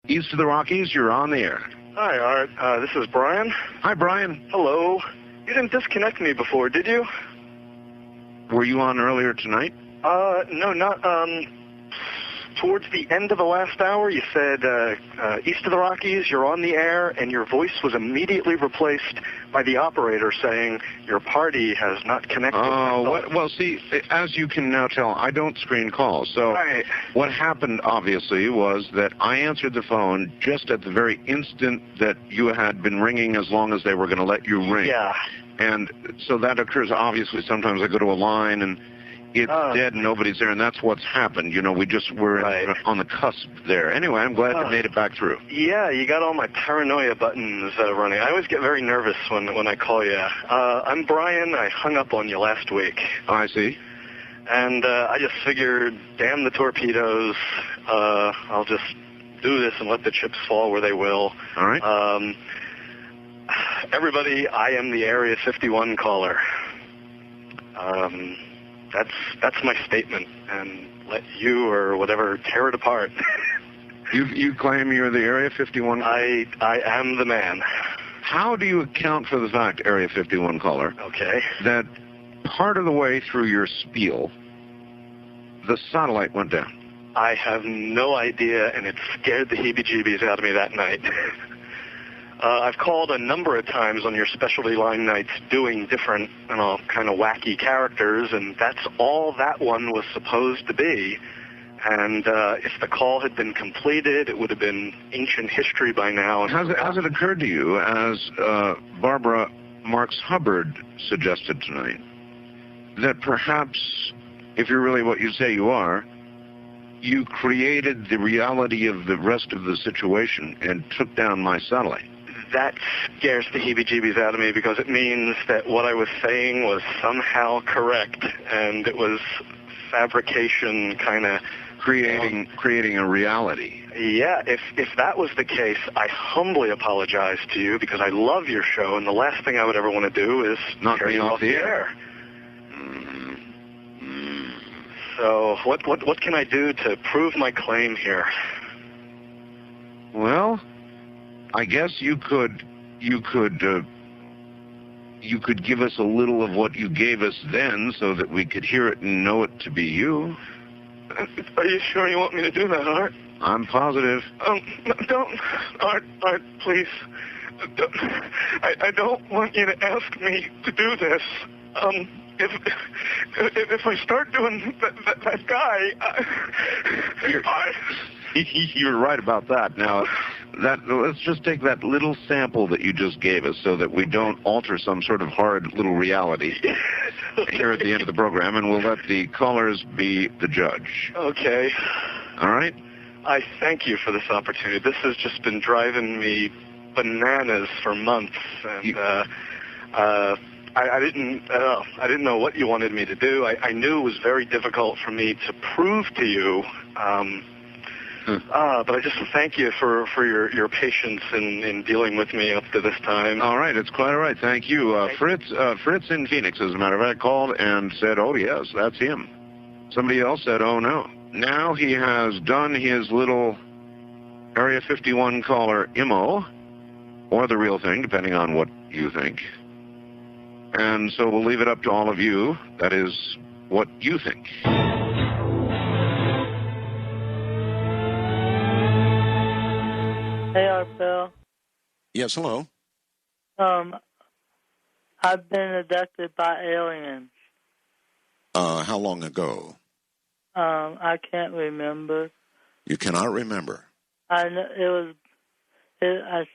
East of the Rockies, you're on the air. Hi, Art. This is Brian. Hi, Brian. Hello. You didn't disconnect me before, did you? Were you on earlier tonight? No, not, towards the end of the last hour, you said, East of the Rockies, you're on the air, and your voice was immediately replaced by the operator saying, your party has not connected. Oh, well, see, as you can now tell, I don't screen calls. So right. What happened, obviously, was that I answered the phone just at the very instant that you had been ringing as long as they were going to let you ring. Yeah. And so that occurs, obviously, sometimes I go to a line and it's dead and nobody's there, and that's what's happened. You know, we're on the cusp there. Anyway, I'm glad you made it back through. Yeah, you got all my paranoia buttons running. I always get very nervous when I call you. I'm Brian. I hung up on you last week. Oh, I see. And I just figured, damn the torpedoes. I'll just do this and let the chips fall where they will. All right. Everybody, I am the Area 51 caller. That's my statement, and let you or whatever tear it apart. You claim you're the Area 51? I am the man. How do you account for the fact, Area 51 caller, that part of the way through your spiel, the satellite went down? I have no idea, and it scared the heebie-jeebies out of me that night. I've called a number of times on your specialty line nights doing different, kind of wacky characters, and that's all that one was supposed to be. And if the call had been completed, it would have been ancient history by now. Has it occurred to you, as Barbara Marks Hubbard suggested tonight, that perhaps, if you're really what you say you are, you created the reality of the rest of the situation and took down my satellite? That scares the heebie-jeebies out of me, because it means that what I was saying was somehow correct, and it was fabrication, kind of creating a reality. Yeah, if that was the case, I humbly apologize to you, because I love your show, and the last thing I would ever want to do is not be off the air. So what can I do to prove my claim here? Well, I guess you could give us a little of what you gave us then, so that we could hear it and know it to be you. Are you sure you want me to do that, Art? I'm positive. Don't, Art, please. I don't want you to ask me to do this. If I start doing that guy, You're right about that. Now, let's just take that little sample that you just gave us, so that we don't alter some sort of hard little reality here at the end of the program, and we'll let the callers be the judge. Okay. All right? I thank you for this opportunity. This has just been driving me bananas for months, and I didn't know what you wanted me to do. I knew it was very difficult for me to prove to you. But I just thank you for your patience in dealing with me up to this time. All right, it's quite all right. Thank you. Fritz in Phoenix, as a matter of fact, called and said, oh, yes, that's him. Somebody else said, oh, no. Now he has done his little Area 51 caller IMO, or the real thing, depending on what you think. And so we'll leave it up to all of you. That is what you think. Hey, Art Bell. Yes, hello. I've been abducted by aliens. How long ago? I can't remember. You cannot remember? I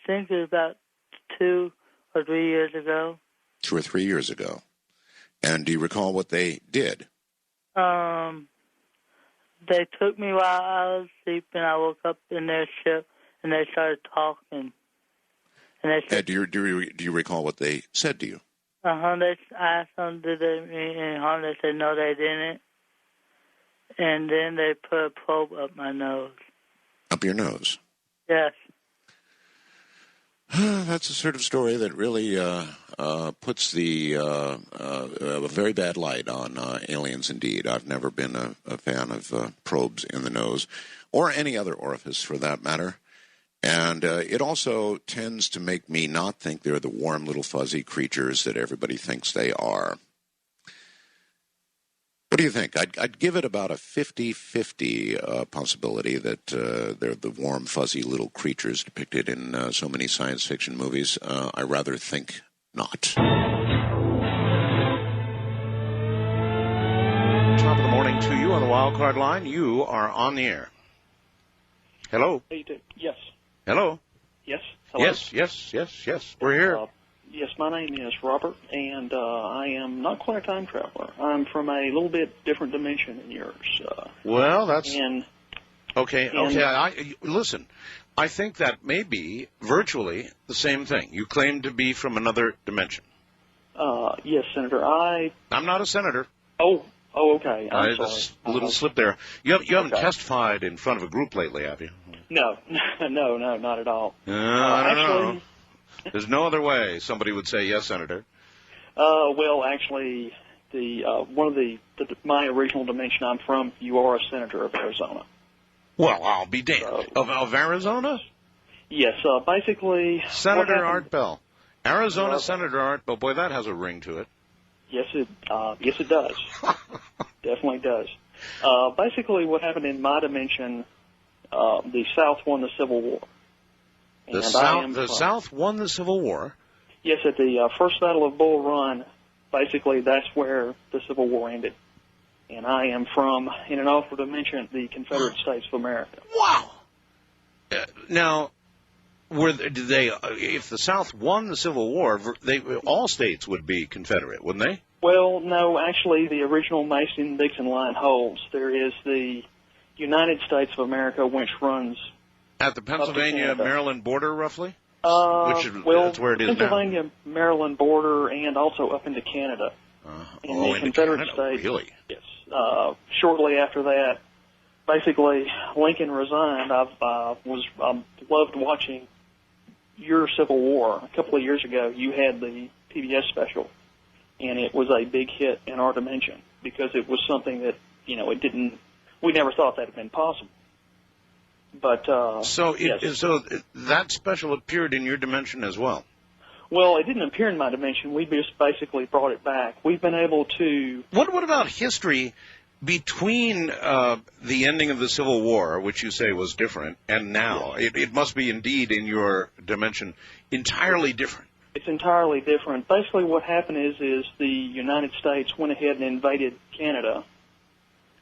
think it was about 2 or 3 years ago. 2 or 3 years ago. And do you recall what they did? They took me while I was sleeping. I woke up in their ship, and they started talking. And they said, do you recall what they said to you? They asked them, did they mean any harm? They said, no, they didn't. And then they put a probe up my nose. Up your nose? Yes. That's a sort of story that really puts a very bad light on aliens indeed. I've never been a fan of probes in the nose, or any other orifice for that matter. And it also tends to make me not think they're the warm little fuzzy creatures that everybody thinks they are. What do you think? I'd give it about a 50-50 possibility that they're the warm, fuzzy little creatures depicted in so many science fiction movies. I rather think not. Top of the morning to you on the wild card line. You are on the air. Hello? Yes. Hello? Yes. Hello? Yes. We're here. Yes, my name is Robert, and I am not quite a time traveler. I'm from a little bit different dimension than yours. Well, that's... Okay. Listen, I think that may be virtually the same thing. You claim to be from another dimension. Yes, Senator. I'm not a senator. Oh, okay. I'm sorry. A little slip there. You haven't testified in front of a group lately, have you? No, not at all. I don't know. There's no other way somebody would say yes, Senator. Well, actually, my original dimension I'm from, you are a senator of Arizona. Well, I'll be damned. Of Arizona? Yes, basically... Senator Art Bell. Arizona Senator Art Bell. Boy, that has a ring to it. Yes, it does. Definitely does. Basically, what happened in my dimension, the South won the Civil War. The South won the Civil War? Yes, at the First Battle of Bull Run, basically that's where the Civil War ended. And I am from, in an awful dimension, the Confederate States of America. Wow! Now, if the South won the Civil War, all states would be Confederate, wouldn't they? Well, no, actually the original Mason-Dixon line holds. There is the United States of America, which runs... At the Pennsylvania-Maryland border, roughly? That's where it is Pennsylvania-Maryland border and also up into Canada. In the Confederate States. Really? Yes. Shortly after that, basically, Lincoln resigned. I loved watching your Civil War. A couple of years ago, you had the PBS special, and it was a big hit in our dimension because it was something that, we never thought that had been possible. But so that special appeared in your dimension as well. Well, it didn't appear in my dimension. We just basically brought it back. We've been able to. What about history between the ending of the Civil War, which you say was different, and now? Yes. It must be indeed in your dimension entirely different. It's entirely different. Basically, what happened is the United States went ahead and invaded Canada.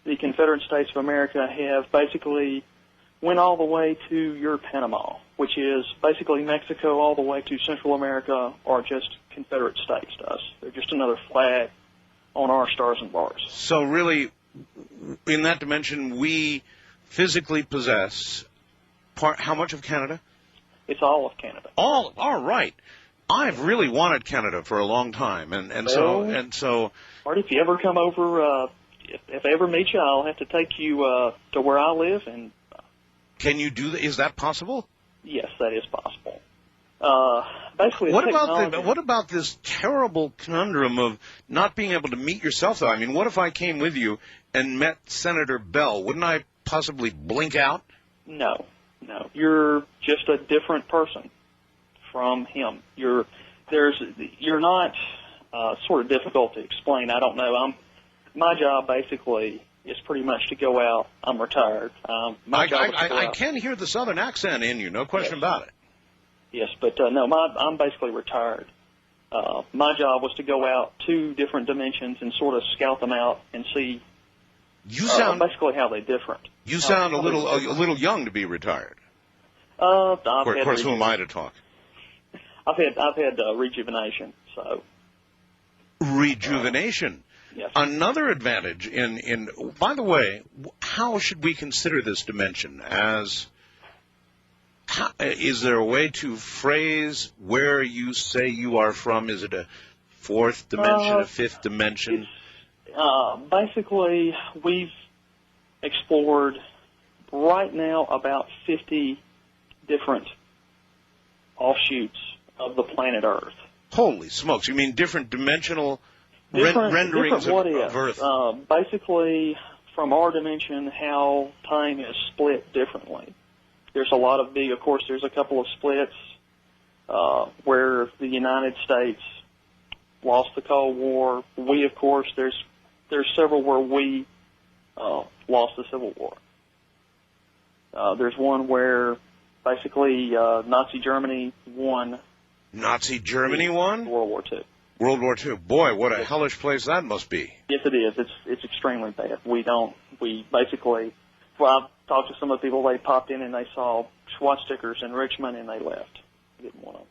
The Confederate States of America have basically went all the way to your Panama, which is basically Mexico all the way to Central America, or just Confederate states to us. They're just another flag on our stars and bars. So really, in that dimension, we physically possess how much of Canada? It's all of Canada. All right. I've really wanted Canada for a long time, and so. Marty, if you ever come over, if I ever meet you, I'll have to take you to where I live and. Can you do that? Is that possible? Yes, that is possible. Basically, what about this terrible conundrum of not being able to meet yourself, though? I mean, what if I came with you and met Senator Bell? Wouldn't I possibly blink out? No. You're just a different person from him. You're not sort of difficult to explain. I don't know. My job basically is pretty much to go out. I'm retired. I can hear the Southern accent in you, no question about it. Yes, but no, I'm basically retired. My job was to go out to different dimensions and sort of scout them out and see basically how they're different. You sound a little young to be retired. Of course, who am I to talk? I've had rejuvenation. So rejuvenation. Yes. Another advantage by the way, how should we consider this dimension? Is there a way to phrase where you say you are from? Is it a fourth dimension, a fifth dimension? Basically, we've explored right now about 50 different offshoots of the planet Earth. Holy smokes. You mean different dimensional renderings of Earth? Basically, from our dimension, how time is split differently. There's a lot of big, of course, there's a couple of splits where the United States lost the Cold War. We, of course, there's several where we lost the Civil War. There's one where basically Nazi Germany won. Nazi Germany won? World War II. World War II. Boy, what a hellish place that must be. Yes, it is. It's extremely bad. We basically, well, I've talked to some of the people, they popped in and they saw SWAT stickers in Richmond and they left. They didn't want them.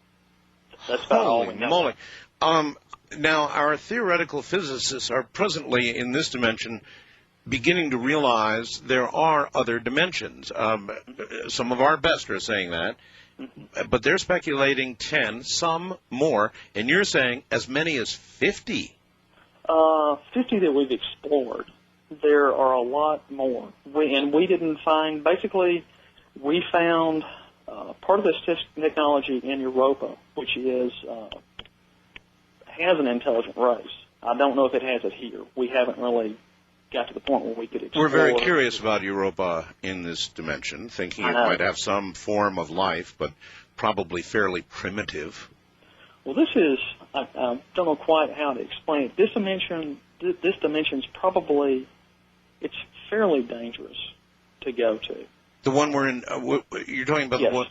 That's about all we know. Holy moly. Now, our theoretical physicists are presently in this dimension beginning to realize there are other dimensions. Some of our best are saying that, but they're speculating 10, some more, and you're saying as many as 50. 50 that we've explored. There are a lot more. We didn't find, basically, we found part of this technology in Europa, which has an intelligent race. I don't know if it has it here. We haven't really got to the point where we could explore. We're very curious about Europa in this dimension, thinking it might have some form of life, but probably fairly primitive. Well, this is, I don't know quite how to explain it. This dimension's probably, it's fairly dangerous to go to. The one we're in, you're talking about yes. the one?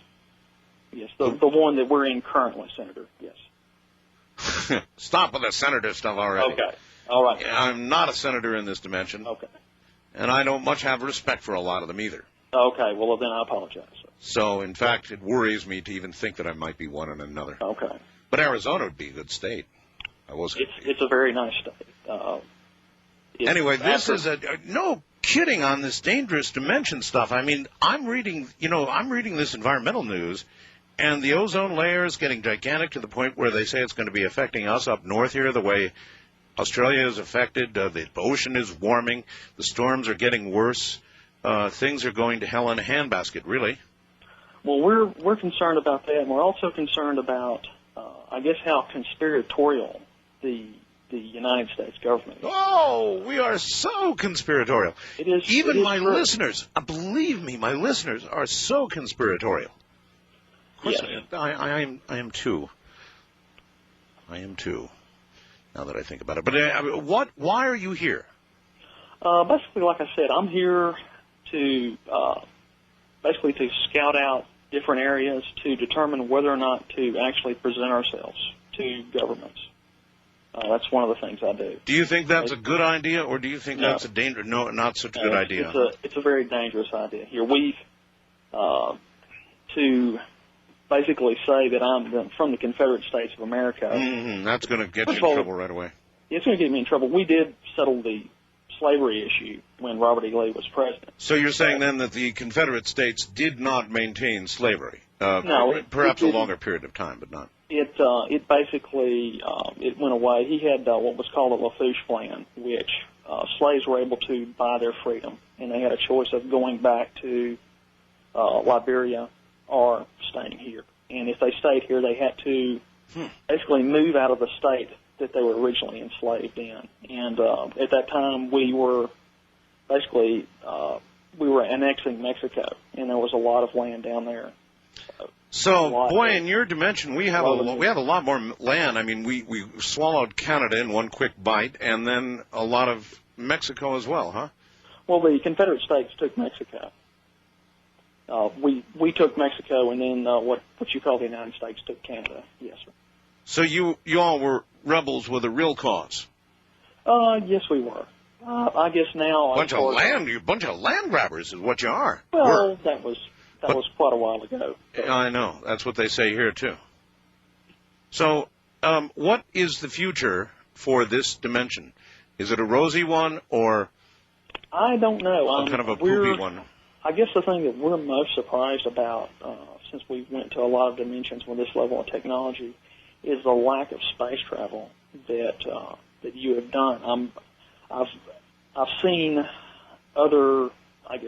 Yes, the one that we're in currently, Senator, yes. Stop with the senator stuff already. Okay, all right. I'm not a senator in this dimension. Okay. And I don't much have respect for a lot of them either. Okay, well, then I apologize. So, in fact, it worries me to even think that I might be one in another. Okay. But Arizona would be a good state. It's a very nice state. Anyway, this is no kidding on this dangerous dimension stuff. I mean, I'm reading this environmental news, and the ozone layer is getting gigantic to the point where they say it's going to be affecting us up north here the way Australia is affected. The ocean is warming. The storms are getting worse. Things are going to hell in a handbasket, really. Well, we're concerned about that, and we're also concerned about, I guess, how conspiratorial the United States government is. Oh, we are so conspiratorial. It is. Even my listeners, believe me, my listeners are so conspiratorial. Yes. I am too. I am too. Now that I think about it, but why are you here? Basically, like I said, I'm here to basically to scout out different areas to determine whether or not to actually present ourselves to governments. That's one of the things I do. Do you think that's a good idea, or do you think that's a danger? No, not such a good idea. It's a very dangerous idea. Here, to basically say that I'm from the Confederate States of America. That's going to get you in trouble right away. It's going to get me in trouble. We did settle the slavery issue when Robert E. Lee was president. So you're saying then that the Confederate States did not maintain slavery? No. Perhaps a longer period of time, but not. It basically it went away. He had what was called a Lafourche plan, which slaves were able to buy their freedom, and they had a choice of going back to Liberia or staying here. And if they stayed here, they had to basically move out of the state that they were originally enslaved in. And at that time, we were basically annexing Mexico, and there was a lot of land down there. So, boy, in your dimension, we have a lot more land. I mean, we swallowed Canada in one quick bite, and then a lot of Mexico as well, huh? Well, the Confederate States took Mexico. We took Mexico, and then what you call the United States took Canada. Yes, sir. So you all were rebels with a real cause. Yes, we were. I guess now bunch of land grabbers is what you are. Well, that was quite a while ago. I know. That's what they say here too. So, what is the future for this dimension? Is it a rosy one or? I don't know. Kind of a poopy one. I guess the thing that we're most surprised about, since we went to a lot of dimensions with this level of technology, is the lack of space travel that you have done. I've seen other, I've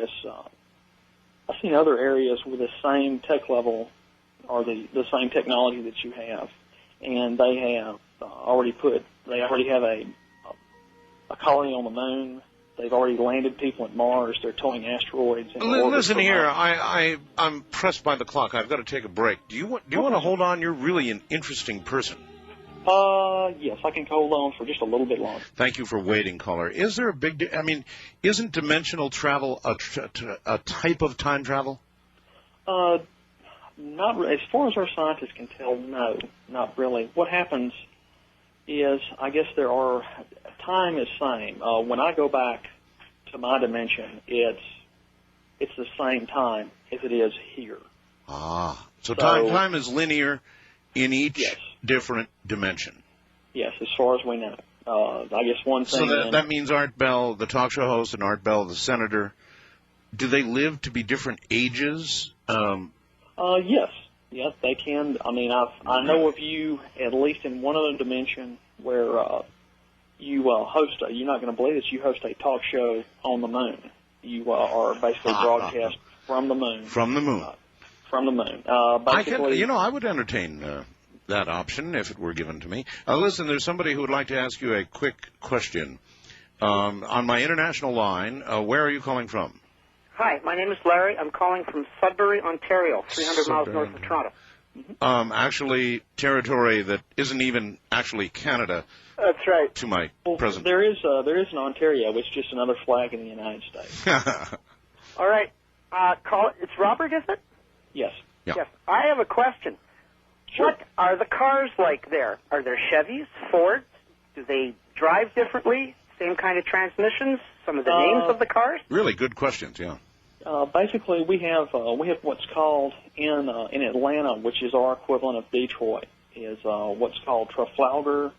seen other areas with the same tech level or the same technology that you have, and they have already have a colony on the moon. They've already landed people at Mars. They're towing asteroids. Listen here, I'm pressed by the clock. I've got to take a break. Do you want to hold on? You're really an interesting person. Yes, I can hold on for just a little bit longer. Thank you for waiting, caller. Is there a big? Isn't dimensional travel a type of time travel? Not as far as our scientists can tell. No, not really. What happens is, I guess time is same. When I go back to my dimension, it's the same time as it is here. So time is linear in each different dimension. Yes, as far as we know. I guess one thing. So that means Art Bell, the talk show host, and Art Bell, the senator, do they live to be different ages? Yes, they can. I mean, I know of you, at least in one other dimension, where you host you're not going to believe this, you host a talk show on the moon. You are basically broadcast from the moon. From the moon. From the moon. Basically, I would entertain that option if it were given to me. Listen, there's somebody who would like to ask you a quick question. On my international line, where are you calling from? Hi, my name is Larry. I'm calling from Sudbury, Ontario, 300 miles north of Toronto. Actually, territory that isn't even actually Canada. That's right. To my present. There is an Ontario. It's just another flag in the United States. All right. It's Robert, is it? Yes. Yeah. Yes. I have a question. Sure. What are the cars like there? Are there Chevys, Fords? Do they drive differently? Same kind of transmissions? Some of the names of the cars? Really good questions, yeah. Basically, we have what's called in Atlanta, which is our equivalent of Detroit, is what's called Trafalgar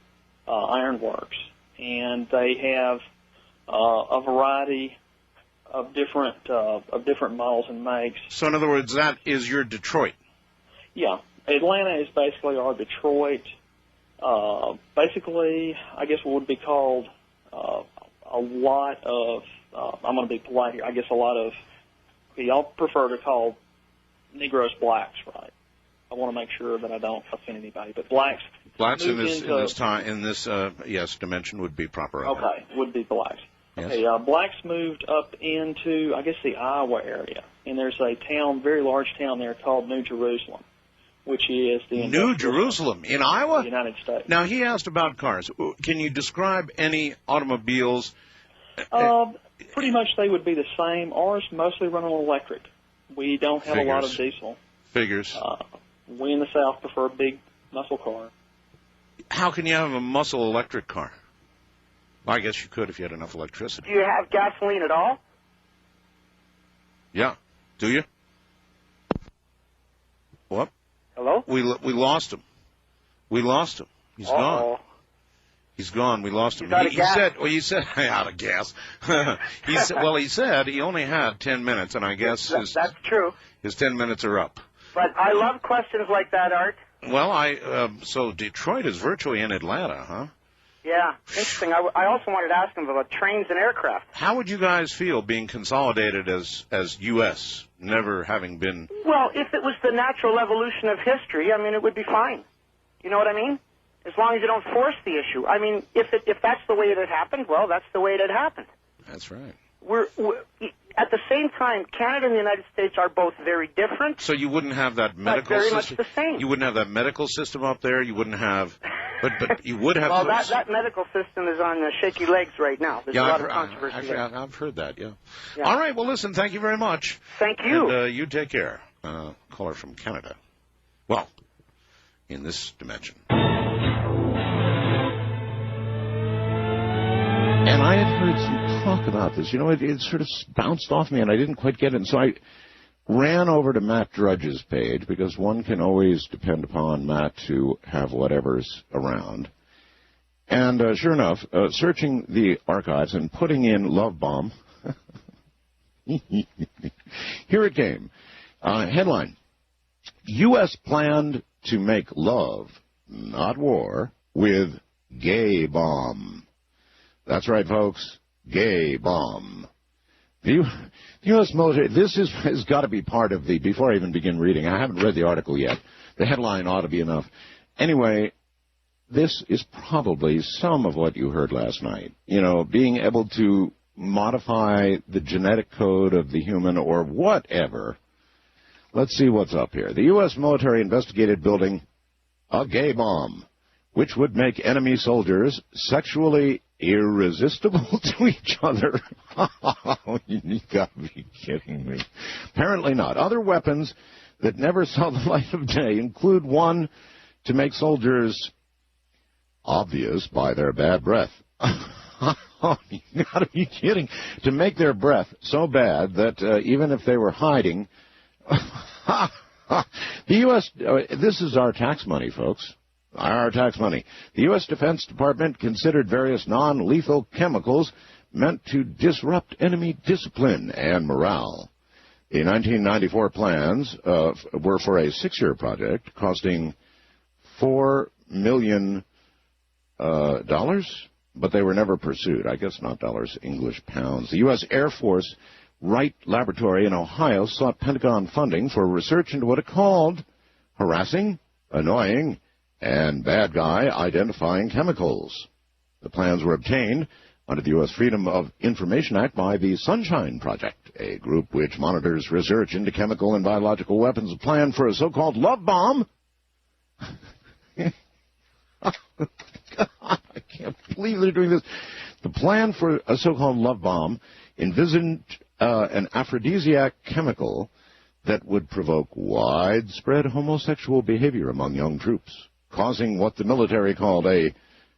Ironworks, and they have a variety of different models and makes. So, in other words, that is your Detroit. Yeah, Atlanta is basically our Detroit. Basically, I guess what would be called a lot of. I'm going to be polite here. I guess a lot of. Y'all prefer to call Negroes blacks, right? I want to make sure that I don't offend anybody, but blacks in this dimension would be proper. Okay, would be blacks. Yes. Okay, blacks moved up into, I guess, the Iowa area, and there's a town, very large town there called New Jerusalem, which is the New Jerusalem in Iowa, the United States. Now he asked about cars. Can you describe any automobiles? Pretty much they would be the same. Ours mostly run on electric. We don't have a lot of diesel. Figures. We in the South prefer a big muscle car. How can you have a muscle electric car? Well, I guess you could if you had enough electricity. Do you have gasoline at all? Yeah. Do you? What? Hello? We lost him. We lost him. He's gone. He's gone. We lost him. He said out of gas. He said he only had 10 minutes, and I guess that's true. His 10 minutes are up. But I love questions like that, Art. Well, so Detroit is virtually in Atlanta, huh? Yeah, interesting. I also wanted to ask him about trains and aircraft. How would you guys feel being consolidated as U.S., never having been? Well, if it was the natural evolution of history, I mean, it would be fine. You know what I mean? As long as you don't force the issue. I mean, if that's the way it had happened, well, that's the way it had happened. That's right. We're at the same time, Canada and the United States are both very different. So you wouldn't have that medical very system. Much the same. You wouldn't have that medical system up there. You wouldn't have, but you would have. Well, that medical system is on shaky legs right now. There's a lot of controversy there. I've heard that. Yeah. All right. Well, listen. Thank you very much. Thank you. And you take care. Caller from Canada. Well, in this dimension. And I had heard some talk about this. You know, it sort of bounced off me, and I didn't quite get it. And so I ran over to Matt Drudge's page, because one can always depend upon Matt to have whatever's around. And sure enough, searching the archives and putting in Love Bomb, here it came. Headline, U.S. planned to make love, not war, with GayBomb. That's right, folks. GayBomb. The U.S. military, this has got to be part of the, before I even begin reading, I haven't read the article yet. The headline ought to be enough. Anyway, this is probably some of what you heard last night. You know, being able to modify the genetic code of the human or whatever. Let's see what's up here. The U.S. military investigated building a gay bomb, which would make enemy soldiers sexually irresistible to each other. You gotta be kidding me. Apparently not. Other weapons that never saw the light of day include one to make soldiers obvious by their bad breath. You gotta be kidding. To make their breath so bad that even if they were hiding, the U.S., this is our tax money, folks. Our tax money. The U.S. Defense Department considered various non-lethal chemicals meant to disrupt enemy discipline and morale. The 1994 plans were for a 6-year project costing $4 million, but they were never pursued. I guess not dollars, English pounds. The U.S. Air Force Wright Laboratory in Ohio sought Pentagon funding for research into what it called harassing, annoying, and bad guy identifying chemicals. The plans were obtained under the U.S. Freedom of Information Act by the Sunshine Project, a group which monitors research into chemical and biological weapons. A plan for a so-called love bomb. God, I can't believe they're doing this. The plan for a so-called love bomb envisioned an aphrodisiac chemical that would provoke widespread homosexual behavior among young troops, causing what the military called a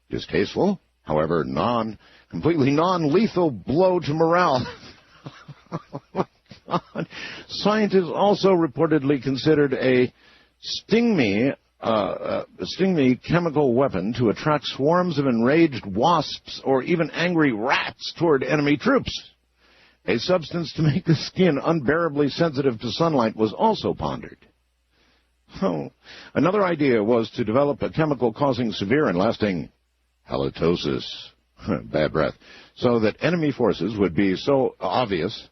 distasteful, however, completely non-lethal blow to morale. Oh, God. Scientists also reportedly considered a sting me chemical weapon to attract swarms of enraged wasps or even angry rats toward enemy troops. A substance to make the skin unbearably sensitive to sunlight was also pondered. Oh. Another idea was to develop a chemical causing severe and lasting halitosis, bad breath, so that enemy forces would be so obvious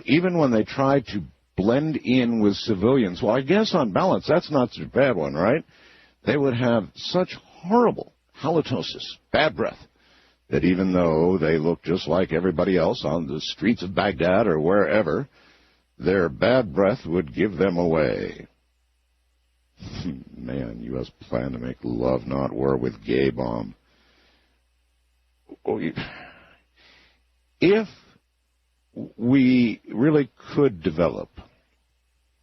even when they tried to blend in with civilians. Well, I guess on balance, that's not such a bad one, right? They would have such horrible halitosis, bad breath, that even though they look just like everybody else on the streets of Baghdad or wherever, their bad breath would give them away. Man, U.S. plan to make love, not war, with GayBomb. If we really could develop,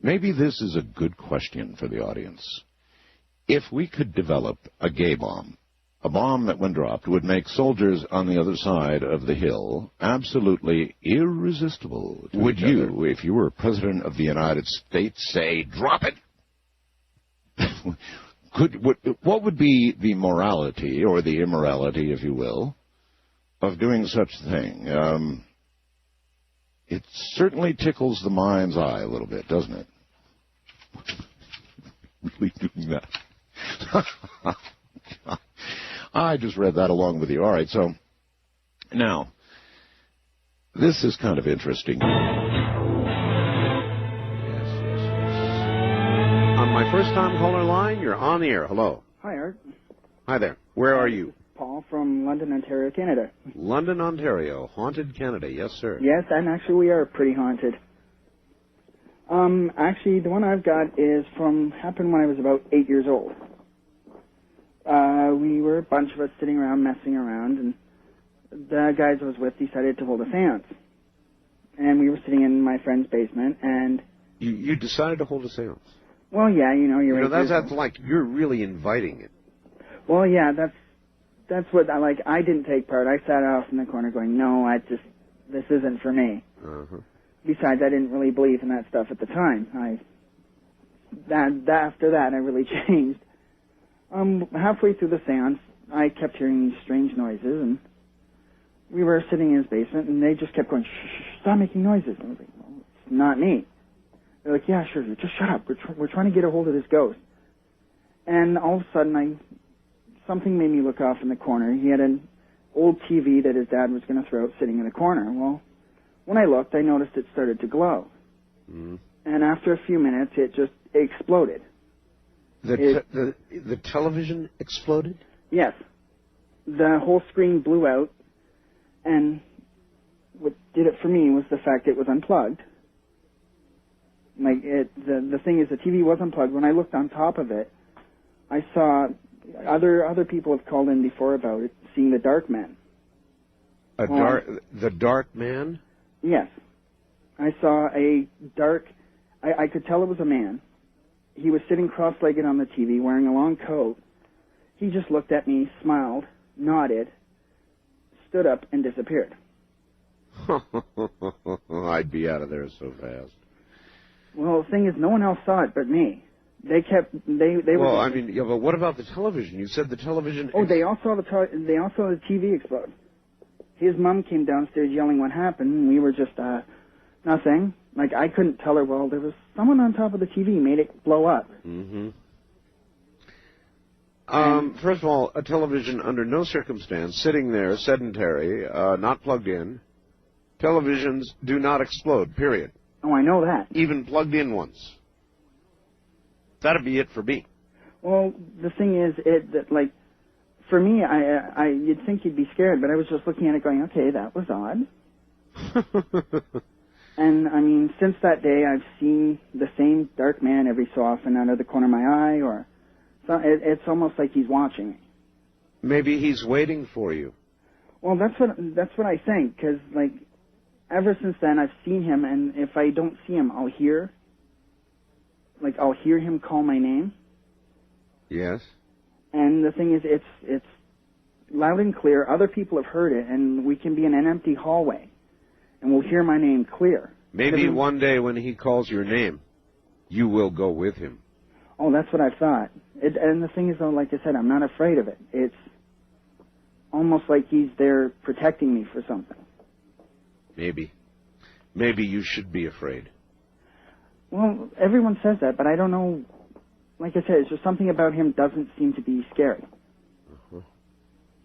maybe this is a good question for the audience. If we could develop a gay bomb, a bomb that, when dropped, would make soldiers on the other side of the hill absolutely irresistible to would you, other. If you were President of the United States, say, drop it? What would be the morality, or the immorality, if you will, of doing such a thing? It certainly tickles the mind's eye a little bit, doesn't it? Really doing that. I just read that along with you. All right, so now, this is kind of interesting. Yes. On my first-time caller line, you're on the air. Hello. Hi, Art. Hi there. Where are you? Paul from London, Ontario, Canada. London, Ontario. Haunted Canada. Yes, sir. Yes, and actually we are pretty haunted. Actually, the one I've got happened when I was about 8 years old. We were a bunch of us sitting around messing around, and the guys I was with decided to hold a seance. And we were sitting in my friend's basement, and... You decided to hold a seance? Well, yeah, you're... that's like, you're really inviting it. Well, yeah, that's what I like. I didn't take part. I sat off in the corner going, no, this isn't for me. Uh-huh. Besides, I didn't really believe in that stuff at the time. After that, I really changed. Halfway through the seance, I kept hearing these strange noises, and we were sitting in his basement, and they just kept going, shh, stop making noises. I was like, well, it's not me. They're like, yeah, sure, just shut up. We're trying to get a hold of this ghost. And all of a sudden, something made me look off in the corner. He had an old TV that his dad was going to throw out sitting in the corner. Well, when I looked, I noticed it started to glow. Mm-hmm. And after a few minutes, it just exploded. The television exploded? Yes. The whole screen blew out, and what did it for me was the fact it was unplugged. Like the thing is, the TV was unplugged. When I looked on top of it, I saw other people have called in before about it, seeing the dark man. The dark man? Yes, I saw a dark. I could tell it was a man. He was sitting cross-legged on the TV, wearing a long coat. He just looked at me, smiled, nodded, stood up, and disappeared. I'd be out of there so fast. Well, the thing is, no one else saw it but me. They were. Well, I mean, yeah, but what about the television? You said the television. Oh, they all saw the TV explode. His mom came downstairs yelling what happened, and we were just nothing. Like, I couldn't tell her. Well, there was someone on top of the TV made it blow up. Mm-hmm. First of all, a television under no circumstance, sitting there, sedentary, not plugged in. Televisions do not explode, period. Oh, I know that. Even plugged in ones. That'd be it for me. Well, the thing is, like, for me, you'd think you'd be scared, but I was just looking at it going, okay, that was odd. And, I mean, since that day, I've seen the same dark man every so often out of the corner of my eye, or so it's almost like he's watching me. Maybe he's waiting for you. Well, that's what I think, because, like, ever since then, I've seen him, and if I don't see him, I'll hear him call my name. Yes. And the thing is, it's loud and clear. Other people have heard it, and we can be in an empty hallway, and we'll hear my name clear. Maybe one day when he calls your name, you will go with him. Oh, that's what I thought. And the thing is, though, like I said, I'm not afraid of it. It's almost like he's there protecting me for something. Maybe. Maybe you should be afraid. Well, everyone says that, but I don't know. Like I said, it's just something about him doesn't seem to be scary. Uh-huh.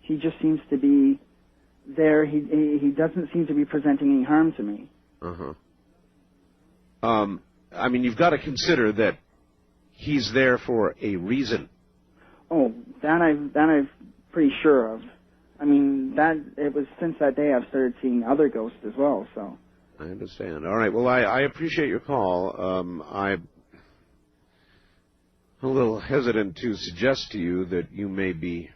He just seems to be there. He doesn't seem to be presenting any harm to me. Uh-huh. I mean, you've got to consider that he's there for a reason. Oh, that I'm pretty sure of. I mean, it was since that day I've started seeing other ghosts as well, so. I understand. All right, well, I appreciate your call. I'm a little hesitant to suggest to you that you may be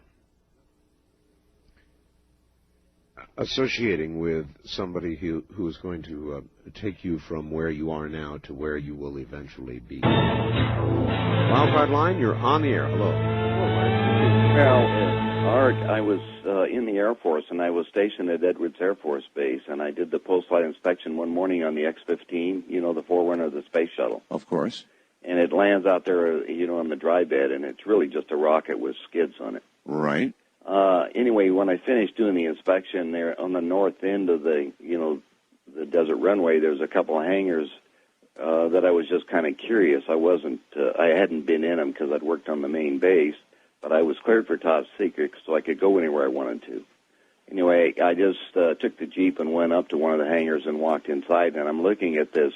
associating with somebody who is going to take you from where you are now to where you will eventually be. Wildcard line, you're on the air. Hello. Well, Art, I was in the Air Force, and I was stationed at Edwards Air Force Base, and I did the post-flight inspection one morning on the X-15, you know, the forerunner of the space shuttle. Of course. And it lands out there, you know, on the dry bed, and it's really just a rocket with skids on it. Right. Anyway, when I finished doing the inspection there on the north end of the, you know, the desert runway, there's a couple of hangars that I was just kind of curious. I hadn't been in them because I'd worked on the main base, but I was cleared for top secret so I could go anywhere I wanted to. Anyway, I just took the Jeep and went up to one of the hangars and walked inside, and I'm looking at this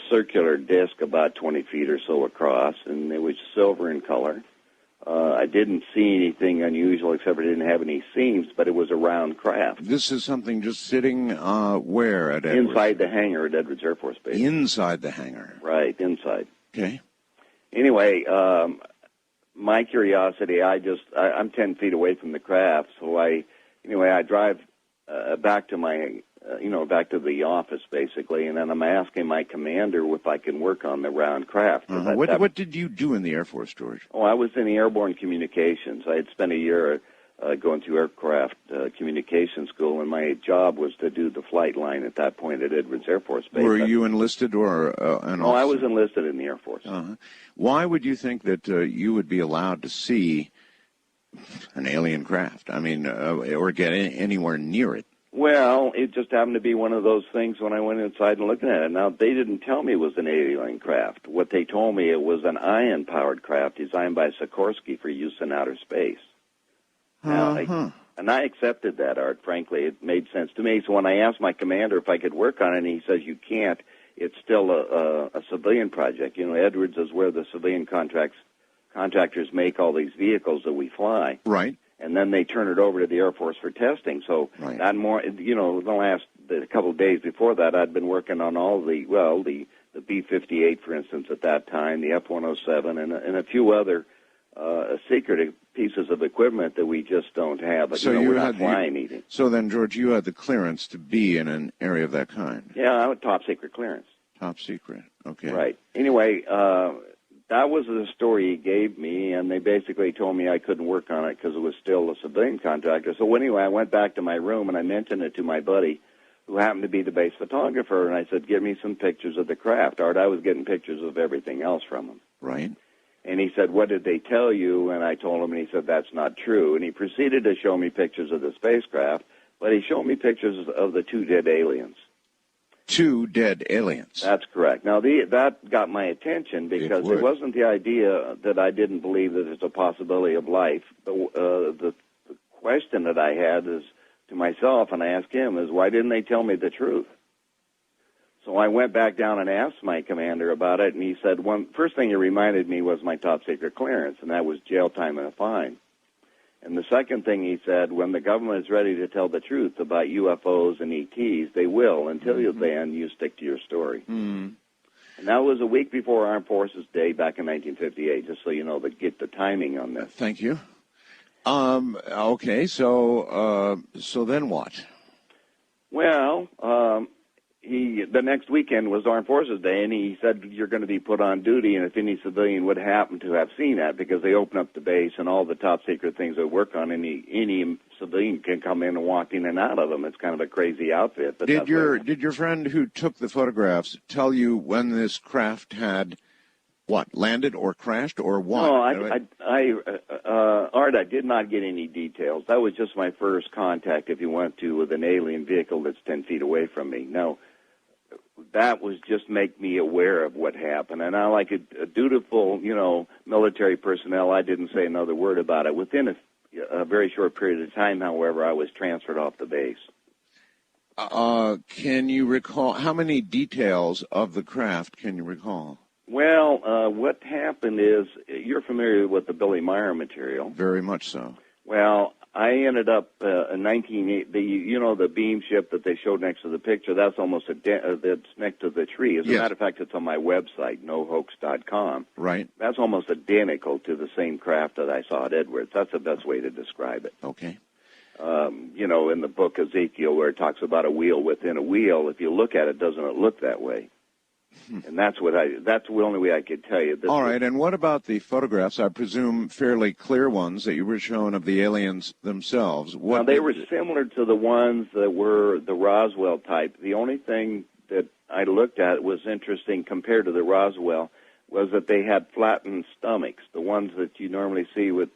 circular disc about 20 feet or so across, and it was silver in color. I didn't see anything unusual except it didn't have any seams, but it was a round craft. This is something just sitting where at Edwards? Inside the hangar at Edwards Air Force Base. Inside the hangar? Right, inside. Okay. Anyway, my curiosity, I'm 10 feet away from the craft, so I drive back to my, back to the office, basically, and then I'm asking my commander if I can work on the round craft. What did you do in the Air Force, George? Oh, I was in the airborne communications. I had spent a year going through aircraft communication school, and my job was to do the flight line at that point at Edwards Air Force Base. Were you enlisted or an officer? No, I was enlisted in the Air Force. Uh-huh. Why would you think that you would be allowed to see an alien craft? I mean, or get anywhere near it? Well, it just happened to be one of those things when I went inside and looked at it. Now, they didn't tell me it was an alien craft. What they told me, it was an ion-powered craft designed by Sikorsky for use in outer space. Now, and I accepted that, Art, frankly. It made sense to me. So when I asked my commander if I could work on it, and he says, you can't. It's still a civilian project. You know, Edwards is where the civilian contractors make all these vehicles that we fly. Right. And then they turn it over to the Air Force for testing. So not more, the last a couple of days before that, I'd been working on all the B-58, for instance, at that time, the F-107, and a few other secret pieces of equipment that we just don't have. But, so we're not flying anything. So then, George, you had the clearance to be in an area of that kind. Yeah, I had top secret clearance. Top secret. Okay. Right. Anyway, that was the story he gave me, and they basically told me I couldn't work on it because it was still a civilian contractor. So anyway, I went back to my room, and I mentioned it to my buddy, who happened to be the base photographer, and I said, give me some pictures of the craft. Art, I was getting pictures of everything else from him. Right. And he said, what did they tell you? And I told him, and he said, that's not true. And he proceeded to show me pictures of the spacecraft, but he showed me pictures of the 2 dead aliens. 2 dead aliens. That's correct. Now, that got my attention because it wasn't the idea that I didn't believe that there's a possibility of life. The question that I had is to myself, and I asked him, is why didn't they tell me the truth? So I went back down and asked my commander about it, and he said, first thing he reminded me was my top secret clearance, and that was jail time and a fine. And the second thing he said, when the government is ready to tell the truth about UFOs and ETs, they will. Until then, you stick to your story. And that was a week before Armed Forces Day back in 1958, just so you know, get the timing on this. Thank you. Okay, so then what? Well, the next weekend was Armed Forces Day, and he said you're going to be put on duty, and if any civilian would happen to have seen that, because they open up the base and all the top secret things they work on, any civilian can come in and walk in and out of them. It's kind of a crazy outfit. But did your friend who took the photographs tell you when this craft had landed or crashed or what? No, Art, I did not get any details. That was just my first contact, if you want to, with an alien vehicle that's 10 feet away from me. Now, that was just make me aware of what happened. And I, like a dutiful, military personnel, I didn't say another word about it. Within a very short period of time, however, I was transferred off the base. Can you recall, how many details of the craft can you recall? Well, what happened is, you're familiar with the Billy Meyer material. Very much so. Well, I ended up in 1980. The beam ship that they showed next to the picture. That's almost that's next to the tree. As a matter of fact, it's on my website, nohoax.com. Right. That's almost identical to the same craft that I saw at Edwards. That's the best way to describe it. Okay. In the book Ezekiel, where it talks about a wheel within a wheel, if you look at it, doesn't it look that way? And that's the only way I could tell you. All right, and what about the photographs, I presume fairly clear ones, that you were shown of the aliens themselves? Now, they were similar to the ones that were the Roswell type. The only thing that I looked at was interesting compared to the Roswell was that they had flattened stomachs. The ones that you normally see with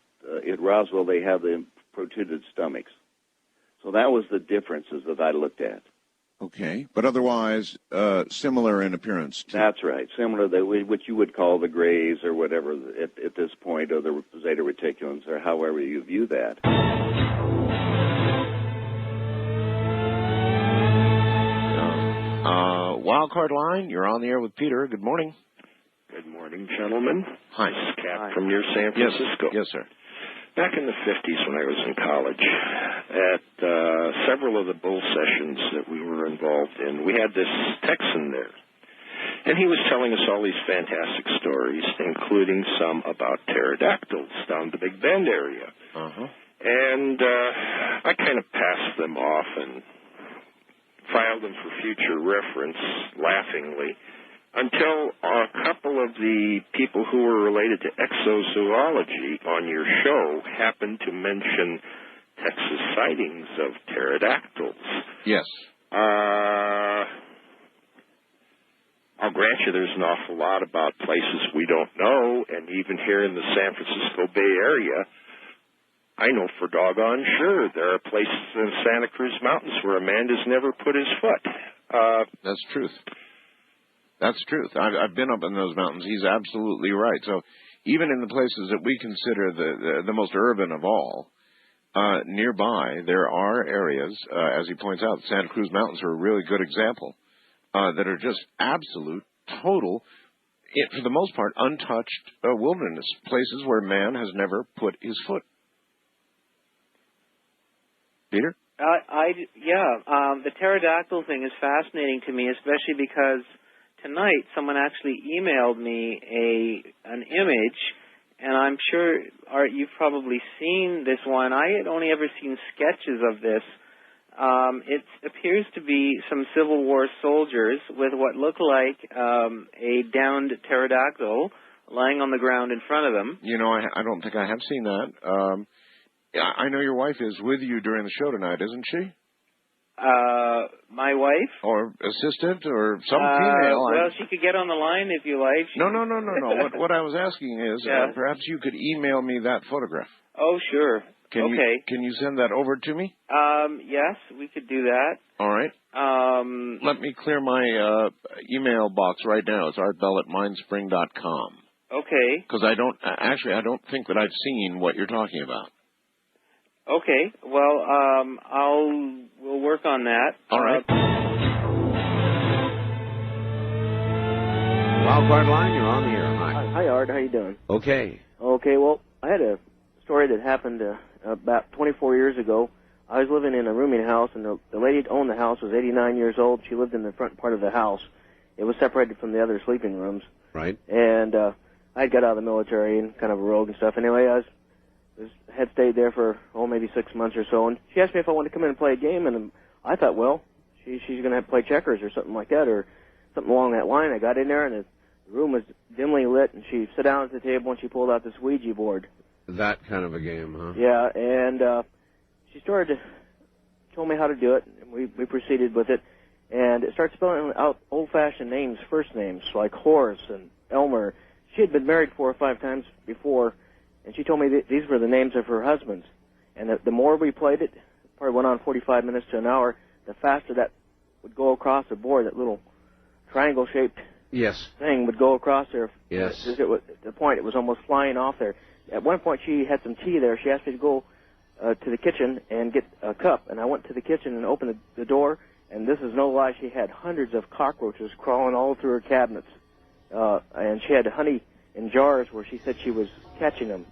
at Roswell, they have the protruded stomachs. So that was the differences that I looked at. Okay, but otherwise similar in appearance. That's right, similar to what you would call the Greys or whatever at this point, or the Zeta Reticulans, or however you view that. Wildcard line, you're on the air with Peter. Good morning. Good morning, gentlemen. Hi. This is Cap from near San Francisco. Yes, sir. Back in the 50s when I was in college, at several of the bull sessions that we were involved in, we had this Texan there. And he was telling us all these fantastic stories, including some about pterodactyls down the Big Bend area. And I kind of passed them off and filed them for future reference, laughingly, until a couple of the people who were related to exozoology on your show happened to mention Texas sightings of pterodactyls. Yes. I'll grant you there's an awful lot about places we don't know, and even here in the San Francisco Bay Area, I know for doggone sure there are places in Santa Cruz Mountains where a man has never put his foot. That's truth. That's truth. I've been up in those mountains. He's absolutely right. So even in the places that we consider the most urban of all, nearby there are areas, as he points out, Santa Cruz Mountains are a really good example, that are just absolute, total, for the most part, untouched wilderness, places where man has never put his foot. Peter? The pterodactyl thing is fascinating to me, especially because tonight someone actually emailed me an image, and I'm sure you've probably seen this one. I had only ever seen sketches of this. It appears to be some Civil War soldiers with what look like a downed pterodactyl lying on the ground in front of them. You know, I don't think I have seen that. I know your wife is with you during the show tonight, isn't she? My wife? Or assistant or some female. Well, she could get on the line if you like. No. What I was asking is, perhaps you could email me that photograph. Oh, sure. Okay. Can you send that over to me? Yes, we could do that. All right. Let me clear my email box right now. It's artbell@mindspring.com. Okay. Because I don't think that I've seen what you're talking about. Okay. Well, we'll work on that. All right. Wildcard line, you're on the air. Hi, Art. How you doing? Okay. Okay. Well, I had a story that happened about 24 years ago. I was living in a rooming house, and the lady that owned the house was 89 years old. She lived in the front part of the house. It was separated from the other sleeping rooms. Right. And I got out of the military and kind of a rogue and stuff. Anyway, I had stayed there for, maybe 6 months or so, and she asked me if I wanted to come in and play a game, and I thought, well, she's going to have to play checkers or something like that, or something along that line. I got in there, and the room was dimly lit, and she sat down at the table, and she pulled out this Ouija board. That kind of a game, huh? Yeah, and she told me how to do it, and we proceeded with it, and it started spelling out old-fashioned names, first names, like Horace and Elmer. She had been married 4 or 5 times before, and she told me these were the names of her husbands. And the more we played it, probably went on 45 minutes to an hour, the faster that would go across the board, that little triangle-shaped thing would go across there. Yes. At the point, it was almost flying off there. At one point, she had some tea there. She asked me to go to the kitchen and get a cup. And I went to the kitchen and opened the door, and this is no lie, she had hundreds of cockroaches crawling all through her cabinets. And she had honey in jars where she said she was catching them.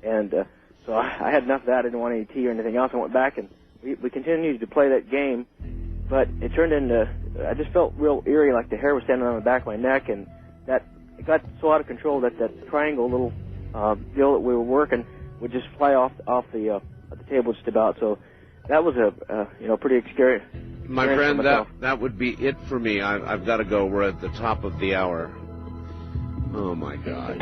And so I had enough of that. I didn't want any tea or anything else. I went back, and we continued to play that game. But it turned into, I just felt real eerie, like the hair was standing on the back of my neck, and that it got so out of control that triangle little deal that we were working would just fly off the table just about. So that was a pretty scary. My friend, that would be it for me. I've got to go. We're at the top of the hour. Oh my God.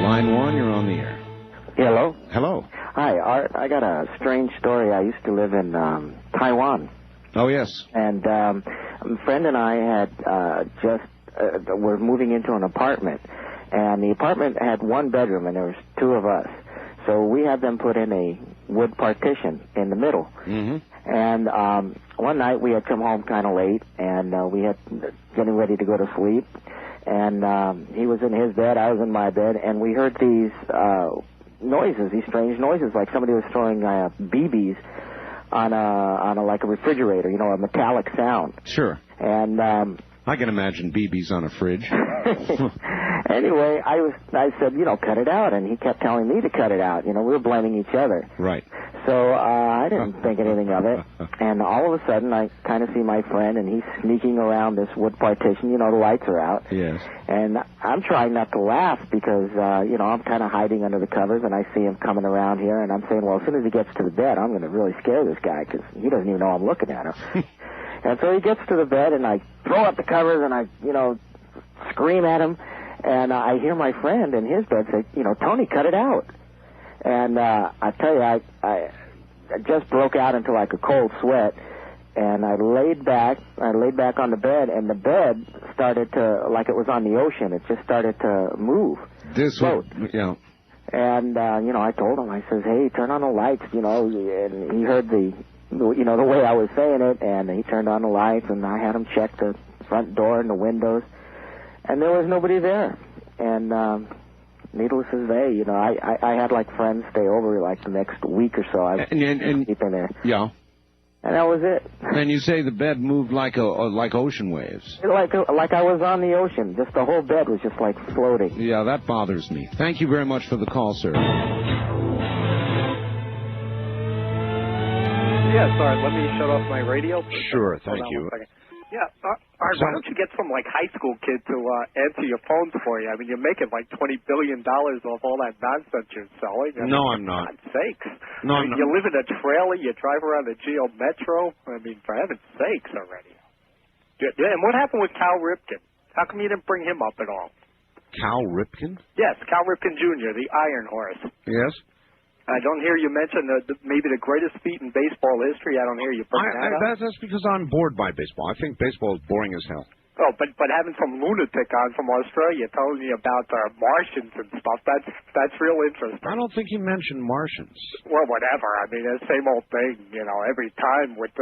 Line 1, you're on the air. Hello. Hello. Hi, Art. I got a strange story. I used to live in Taiwan. Oh, yes. And a friend and I had were moving into an apartment. And the apartment had 1 bedroom, and there was 2 of us. So we had them put in a wood partition in the middle. Mm-hmm. And one night we had come home kind of late, and we had getting ready to go to sleep. And he was in his bed, I was in my bed, and we heard these noises, these strange noises, like somebody was throwing BBs on a like a refrigerator, a metallic sound. Sure. And I can imagine BBs on a fridge. Anyway, I said, cut it out, and he kept telling me to cut it out. We were blaming each other. Right. So I didn't think anything of it, and all of a sudden I kind of see my friend, and he's sneaking around this wood partition. The lights are out. Yes. And I'm trying not to laugh because, I'm kind of hiding under the covers, and I see him coming around here, and I'm saying, well, as soon as he gets to the bed, I'm going to really scare this guy because he doesn't even know I'm looking at him. And so he gets to the bed, and I throw up the covers, and I, scream at him, and I hear my friend in his bed say, Tony, cut it out. And I tell you, I just broke out into like a cold sweat, and I laid back on the bed, and the bed started to, like it was on the ocean, it just started to move. Float. Yeah. And, I told him, I says, hey, turn on the lights, and he heard the way I was saying it, and he turned on the lights, and I had him check the front door and the windows, and there was nobody there. And needless to say, I had like friends stay over like the next week or so. I was sleeping there. Yeah. And that was it. And you say the bed moved like ocean waves. Like I was on the ocean. The whole bed was just like floating. Yeah, that bothers me. Thank you very much for the call, sir. Yeah, sorry, let me shut off my radio. Sure, thank you. Yeah, Art, why don't you get some, like, high school kid to answer your phones for you? I mean, you're making, like, $20 billion off all that nonsense you're selling. No, I'm not. For God's sakes. No, I'm not. You live in a trailer, you drive around the Geo Metro. I mean, for heaven's sakes already. Yeah, and what happened with Cal Ripken? How come you didn't bring him up at all? Cal Ripken? Yes, Cal Ripken Jr., the Iron Horse. Yes. I don't hear you mention maybe the greatest feat in baseball history. I don't hear you bring that up. That's because I'm bored by baseball. I think baseball is boring as hell. Oh, but having some lunatic on from Australia telling me about Martians and stuff, that's real interesting. I don't think he mentioned Martians. Well, whatever. I mean, it's the same old thing, you know, every time with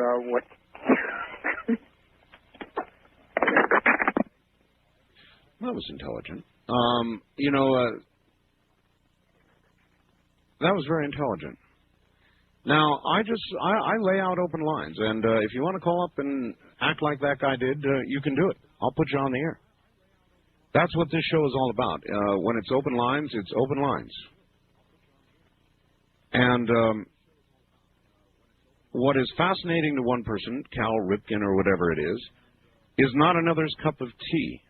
That was intelligent. That was very intelligent. Now, I lay out open lines, and if you want to call up and act like that guy did, you can do it. I'll put you on the air. That's what this show is all about. When it's open lines, it's open lines. And what is fascinating to one person, Cal Ripken or whatever it is not another's cup of tea.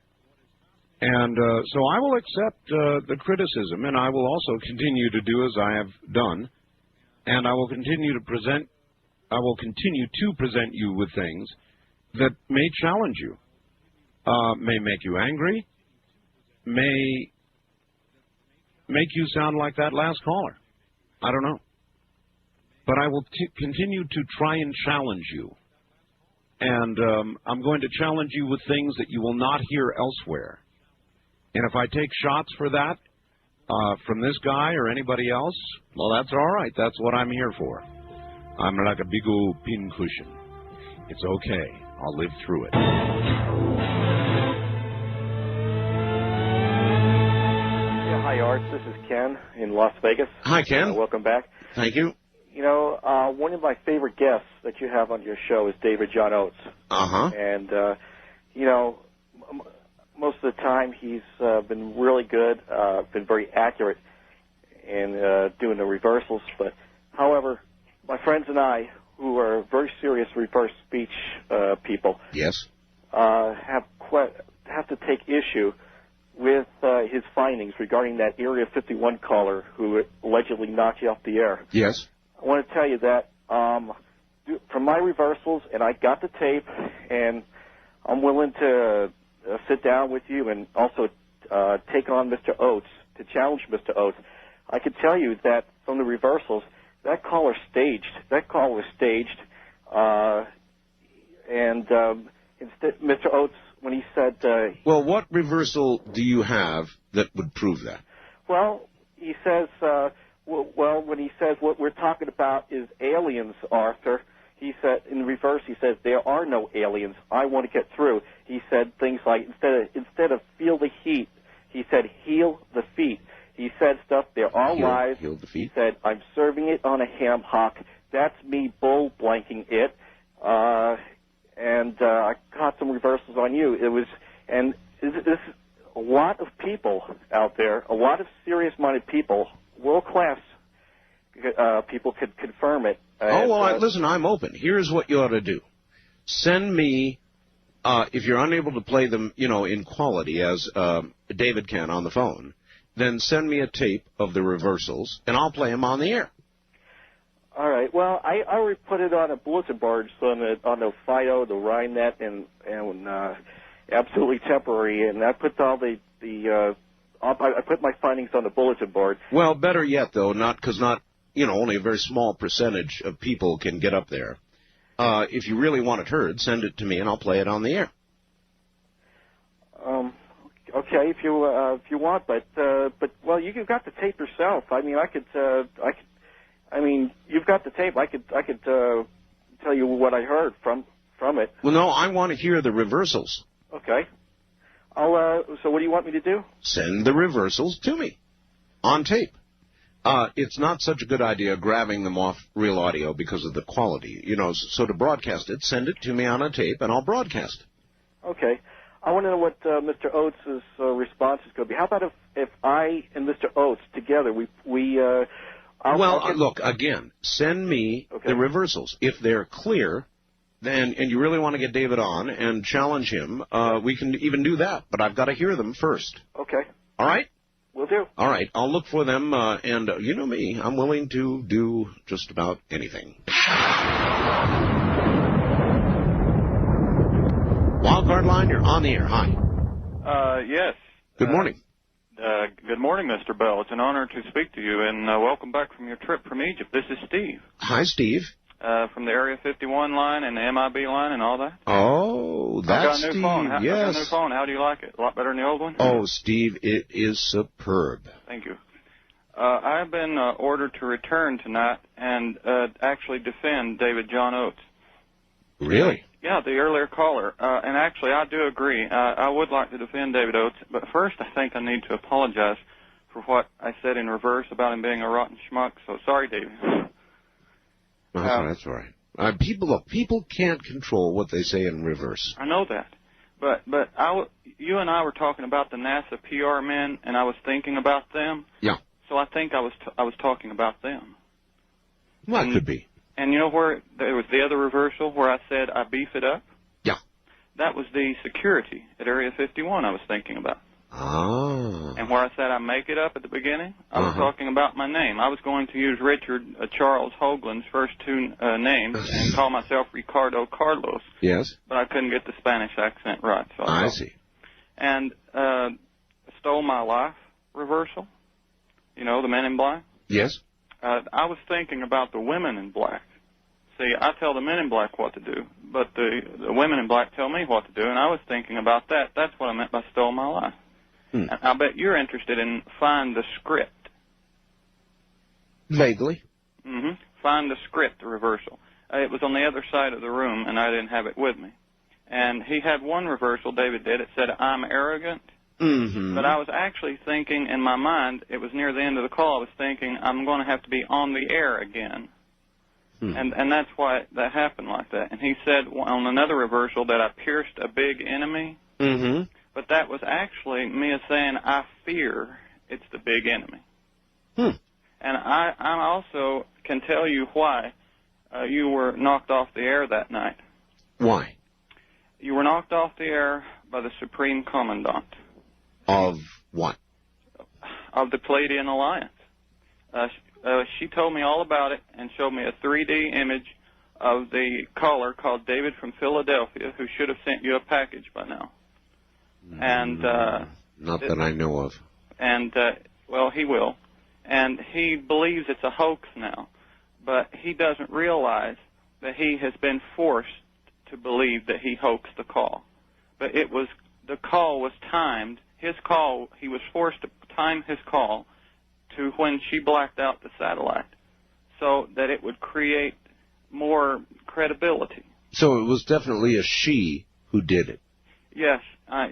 And so I will accept the criticism, and I will also continue to do as I have done, and I will continue to present you with things that may challenge you, may make you angry, may make you sound like that last caller. I don't know. But I will continue to try and challenge you. And I'm going to challenge you with things that you will not hear elsewhere. And if I take shots for that from this guy or anybody else, well, that's all right. That's what I'm here for. I'm like a big old pincushion. It's okay. I'll live through it. Yeah, hi, Art. This is Ken in Las Vegas. Hi, Ken. Welcome back. Thank you. You know, one of my favorite guests that you have on your show is David John Oates. Uh-huh. And, you know, most of the time he's been really good, been very accurate in doing the reversals. But, however, my friends and I, who are very serious reverse speech people, yes, have to take issue with his findings regarding that Area 51 caller who allegedly knocked you off the air. Yes. I want to tell you that from my reversals, and I got the tape, and I'm willing to sit down with you and also take on Mr. Oates, to challenge Mr. Oates. I can tell you that from the reversals, that call was staged. And instead, Mr. Oates, when he said... well, what reversal do you have that would prove that? Well, he says... when he says what we're talking about is aliens, Arthur, he said, in reverse, he says, there are no aliens. I want to get through. He said things like, instead of feel the heat, he said, heal the feet. He said stuff, there are lies. Heal the feet. He said, I'm serving it on a ham hock. That's me bull blanking it. And I caught some reversals on you. This a lot of people out there, a lot of serious-minded people, world-class people could confirm it. Listen, I'm open. Here's what you ought to do. Send me, if you're unable to play them, in quality, as David can on the phone, then send me a tape of the reversals, and I'll play them on the air. All right. Well, I already put it on a bulletin board, so on the Fido, the Rhinet, and Absolutely Temporary, and I put all I put my findings on the bulletin board. Well, better yet, though, because only a very small percentage of people can get up there. If you really want it heard, send it to me, and I'll play it on the air. Okay, if you want, but well, you've got the tape yourself. I mean, you've got the tape. I could tell you what I heard from it. Well, no, I want to hear the reversals. Okay. So what do you want me to do? Send the reversals to me on tape. It's not such a good idea grabbing them off real audio because of the quality, So to broadcast it, send it to me on a tape, and I'll broadcast it. Okay. I want to know what Mr. Oates' response is going to be. How about if I and Mr. Oates together, we Look, again, send me the reversals. If they're clear, then, and you really want to get David on and challenge him, we can even do that. But I've got to hear them first. Okay. All right? Will do. All right. I'll look for them, and you know me. I'm willing to do just about anything. Wildcard line, you're on the air. Hi. Yes. Good morning. Good morning, Mr. Bell. It's an honor to speak to you, and welcome back from your trip from Egypt. This is Steve. Hi, Steve. From the Area 51 line and the MIB line and all that. Oh, that's I've got a new Steve, phone. I've got a new yes. phone. How do you like it? A lot better than the old one? Oh, Steve, it is superb. Thank you. I've been ordered to return tonight and actually defend David John Oates. Really? Yeah, the earlier caller. And actually, I do agree. I would like to defend David Oates, but first I think I need to apologize for what I said in reverse about him being a rotten schmuck. So sorry, David. That's all right. People can't control what they say in reverse. I know that. But you and I were talking about the NASA PR men, and I was thinking about them. Yeah. So I think I was talking about them. Well, it could be. And you know where there was the other reversal where I said I beef it up? Yeah. That was the security at Area 51 I was thinking about. Ah. And where I said I make it up at the beginning, I was talking about my name. I was going to use Richard Charles Hoagland's first two names and call myself Ricardo Carlos. Yes. But I couldn't get the Spanish accent right. So I see. And Stole My Life reversal, you know, the Men in Black. Yes. I was thinking about the women in black. See, I tell the men in black what to do, but the women in black tell me what to do, and I was thinking about that. That's what I meant by Stole My Life. And I bet you're interested in Find the Script. Vaguely. Mm-hmm. Find the Script reversal. It was on the other side of the room, and I didn't have it with me. And he had one reversal, David did. It said, I'm arrogant. Mm-hmm. But I was actually thinking in my mind, it was near the end of the call, I was thinking, I'm going to have to be on the air again. And that's why that happened like that. And he said on another reversal that I pierced a big enemy. Mm-hmm. But that was actually me saying, I fear it's the big enemy. And I also can tell you why you were knocked off the air that night. Why? You were knocked off the air by the Supreme Commandant. Of what? Of the Palladian Alliance. She told me all about it and showed me a 3D image of the caller called David from Philadelphia, who should have sent you a package by now. And not that I know of. And well, he will. And he believes it's a hoax now, but he doesn't realize that he has been forced to believe that he hoaxed the call. But the call was timed. His call, he was forced to time his call to when she blacked out the satellite, so that it would create more credibility. So it was definitely a she who did it. Yes,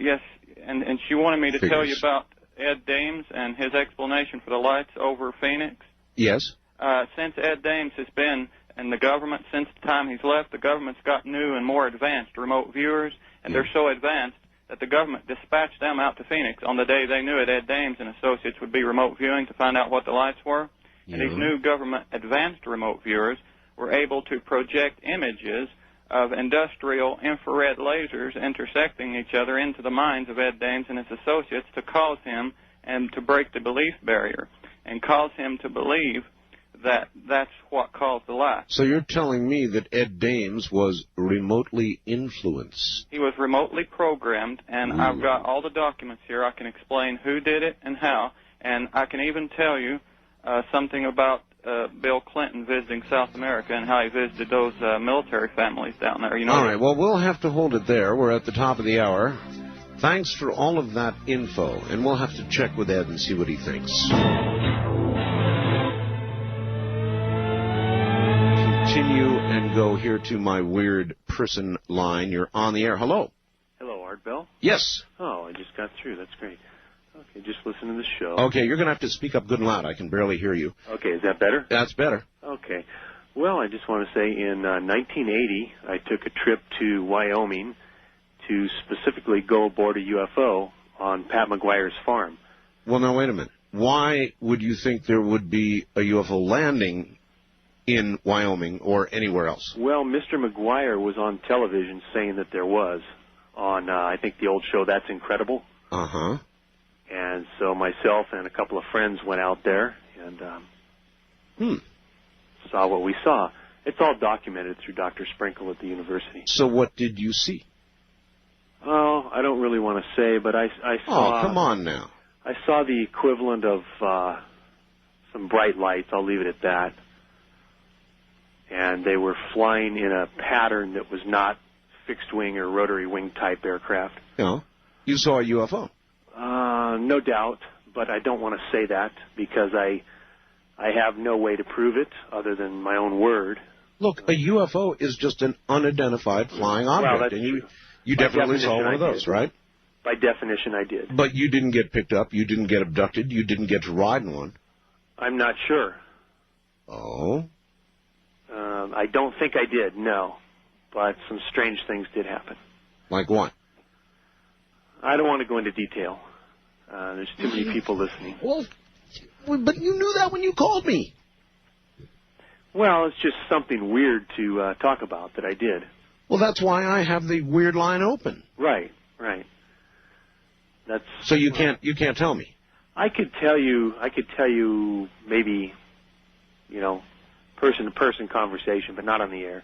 yes, and she wanted me to tell you about Ed Dames and his explanation for the lights over Phoenix. Yes. Since Ed Dames has been in the government, since the time he's left, the government's got new and more advanced remote viewers, and they're so advanced that the government dispatched them out to Phoenix on the day they knew it. Ed Dames and Associates would be remote viewing to find out what the lights were. And these new government advanced remote viewers were able to project images of industrial infrared lasers intersecting each other into the minds of Ed Dames and his associates to cause him and to break the belief barrier and cause him to believe that that's what caused the lie. So you're telling me that Ed Dames was remotely influenced? He was remotely programmed, and I've got all the documents here. I can explain who did it and how, and I can even tell you something about Bill Clinton visiting South America and how he visited those military families down there. You know. All right, well, we'll have to hold it there. We're at the top of the hour. Thanks for all of that info, and we'll have to check with Ed and see what he thinks. Continue and go here to my weird person line. You're on the air. Hello. Hello, Art Bell? Yes. Oh, I just got through. That's great. Okay, just listen to the show. Okay, you're going to have to speak up good and loud. I can barely hear you. Okay, is that better? That's better. Okay. Well, I just want to say in 1980, I took a trip to Wyoming to specifically go aboard a UFO on Pat McGuire's farm. Well, now, wait a minute. why would you think there would be a UFO landing in Wyoming or anywhere else? Well, Mr. McGuire was on television saying that there was on, I think, the old show That's Incredible. Uh-huh. And so myself and a couple of friends went out there and saw what we saw. It's all documented through Dr. Sprinkle at the university. So what did you see? Oh, I don't really want to say, but I saw... Oh, come on now. I saw the equivalent of some bright lights. I'll leave it at that. And they were flying in a pattern that was not fixed-wing or rotary-wing type aircraft. No. You saw a UFO? No doubt, but I don't want to say that because I have no way to prove it other than my own word. Look, a UFO is just an unidentified flying object, and you definitely saw one of those, right? By definition, I did. But you didn't get picked up, you didn't get abducted, you didn't get to ride in one. I'm not sure. Oh? I don't think I did, no. But some strange things did happen. Like what? I don't want to go into detail. There's too many people listening. Well, but you knew that when you called me. Well, it's just something weird to talk about that I did. Well, that's why I have the weird line open. Right. That's so you can't tell me. I could tell you maybe, person-to-person conversation, but not on the air.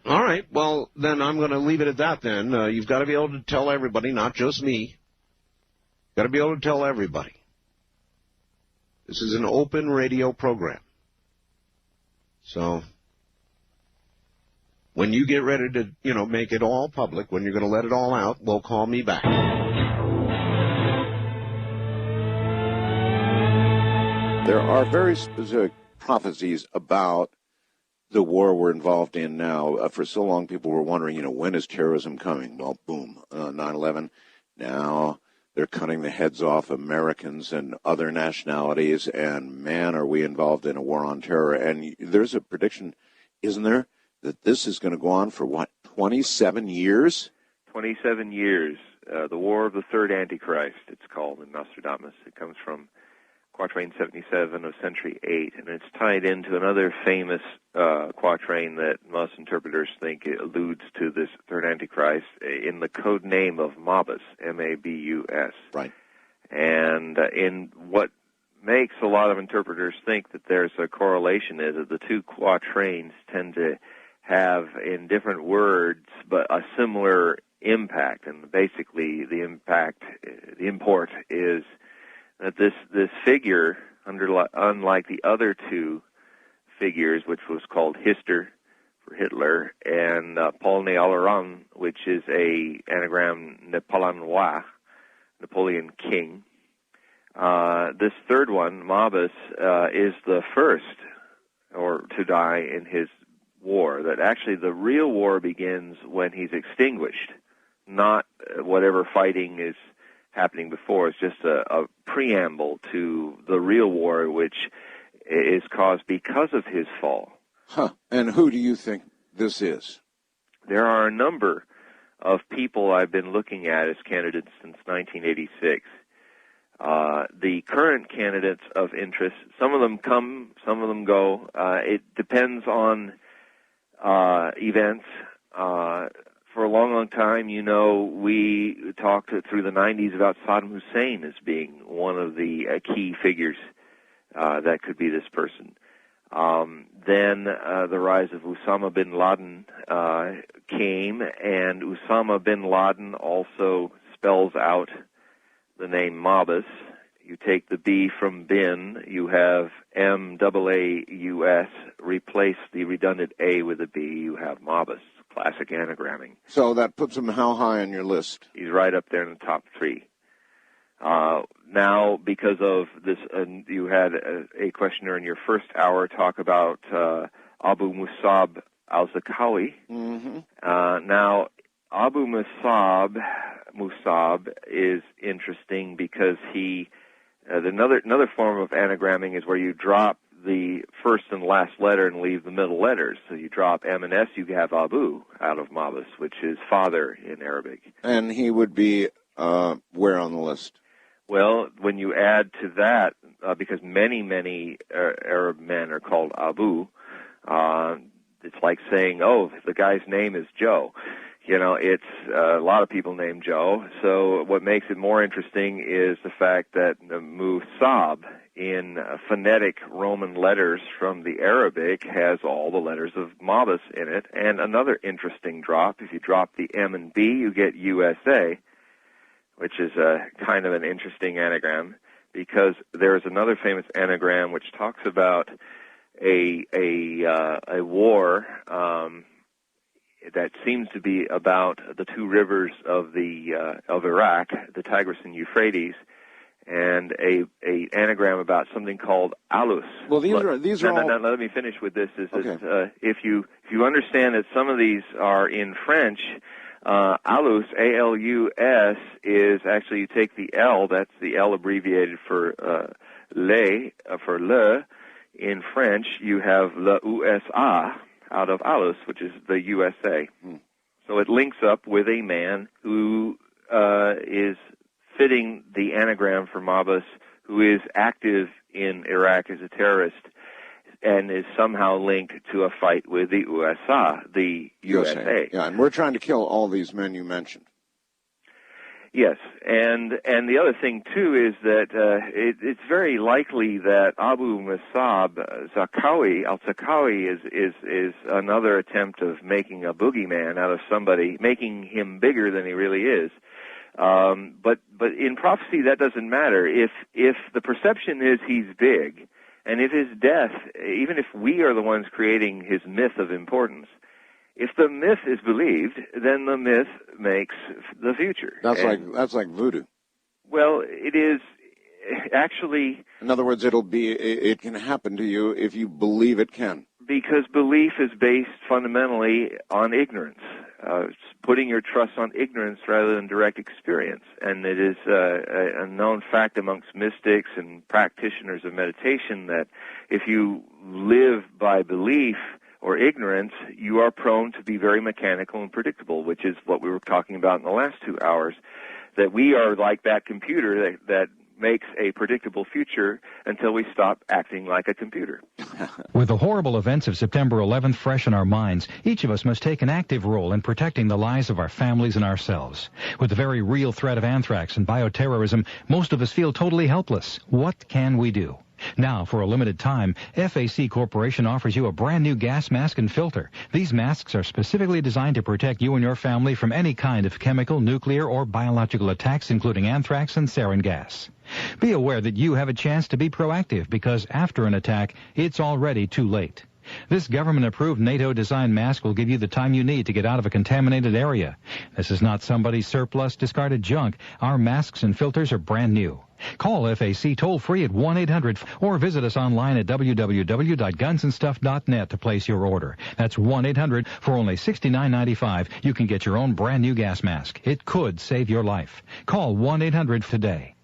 All right. Well, then I'm going to leave it at that then. You've got to be able to tell everybody, not just me. Got to be able to tell everybody. This is an open radio program. So when you get ready to, make it all public, when you're going to let it all out, well, call me back. There are very specific prophecies about the war we're involved in now. For so long, people were wondering, when is terrorism coming? Well, boom, 9/11. Now they're cutting the heads off Americans and other nationalities, and, man, are we involved in a war on terror. And there's a prediction, isn't there, that this is going to go on for, 27 years? 27 years. The War of the Third Antichrist, it's called in Nostradamus. It comes from Quatrain 77 of Century 8, and it's tied into another famous quatrain that most interpreters think it alludes to this Third Antichrist in the code name of Mabus, M-A-B-U-S. Right. And in what makes a lot of interpreters think that there's a correlation is that the two quatrains tend to have, in different words, but a similar impact. And basically the import is that this figure, unlike the other two figures, which was called Hister for Hitler, and Paul Néaleran, which is a anagram Napoléon, Napoleon King. This third one, Mabus, is the first to die in his war. That actually the real war begins when he's extinguished, not whatever fighting is happening before. It's just a preamble to the real war, which is caused because of his fall. Huh. And who do you think this is? There are a number of people I've been looking at as candidates since 1986. The current candidates of interest, some of them come, some of them go. It depends on events. For a long, long time, we talked through the 90s about Saddam Hussein as being one of the key figures that could be this person. Then the rise of Osama bin Laden came, and Osama bin Laden also spells out the name Mabus. You take the B from bin, you have M-A-A-U-S, replace the redundant A with a B, you have Mabus. Classic anagramming. So that puts him how high on your list? He's right up there in the top three. Now, because of this, you had a questioner in your first hour talk about Abu Musab al-Zarqawi. Mm-hmm. Now, Abu Musab is interesting because another form of anagramming is where you drop the first and last letter and leave the middle letters. So you drop M and S, you have Abu out of Mabus, which is father in Arabic. And he would be where on the list? Well, when you add to that, because many Arab men are called Abu, it's like saying, oh, the guy's name is Joe. You know, it's a lot of people named Joe. So what makes it more interesting is the fact that the Musab in phonetic Roman letters from the Arabic has all the letters of Mabus in it. And another interesting drop, if you drop the M and B, you get USA, which is a kind of an interesting anagram, because there is another famous anagram which talks about a war that seems to be about the two rivers of Iraq, the Tigris and Euphrates, and a anagram about something called alus. Well, these are all. No, let me finish with this. Okay. If you understand that some of these are in French, alus, A-L-U-S, is actually, you take the L, that's the L abbreviated for for le. In French, you have le USA out of alus, which is the USA. So it links up with a man who is fitting the anagram for Mabus, who is active in Iraq as a terrorist, and is somehow linked to a fight with the the USA. Yeah, and we're trying to kill all these men you mentioned. Yes, and the other thing too is that it's very likely that Abu Musab al-Zakawi is another attempt of making a boogeyman out of somebody, making him bigger than he really is. But in prophecy that doesn't matter. If the perception is he's big, and if his death, even if we are the ones creating his myth of importance, if the myth is believed, then the myth makes the future. That's like voodoo. Well, it is actually. In other words, it can happen to you if you believe it can. Because belief is based fundamentally on ignorance. It's putting your trust on ignorance rather than direct experience. And it is a known fact amongst mystics and practitioners of meditation that if you live by belief or ignorance, you are prone to be very mechanical and predictable, which is what we were talking about in the last 2 hours, that we are like that computer that makes a predictable future until we stop acting like a computer. With the horrible events of September 11th fresh in our minds, each of us must take an active role in protecting the lives of our families and ourselves. With the very real threat of anthrax and bioterrorism, most of us feel totally helpless. What can we do? Now, for a limited time, FAC Corporation offers you a brand new gas mask and filter. These masks are specifically designed to protect you and your family from any kind of chemical, nuclear, or biological attacks, including anthrax and sarin gas. Be aware that you have a chance to be proactive because after an attack, it's already too late. This government-approved NATO-designed mask will give you the time you need to get out of a contaminated area. This is not somebody's surplus, discarded junk. Our masks and filters are brand new. Call FAC toll-free at 1-800 or visit us online at www.gunsandstuff.net to place your order. That's 1-800. For only $69.95, you can get your own brand new gas mask. It could save your life. Call 1-800 today.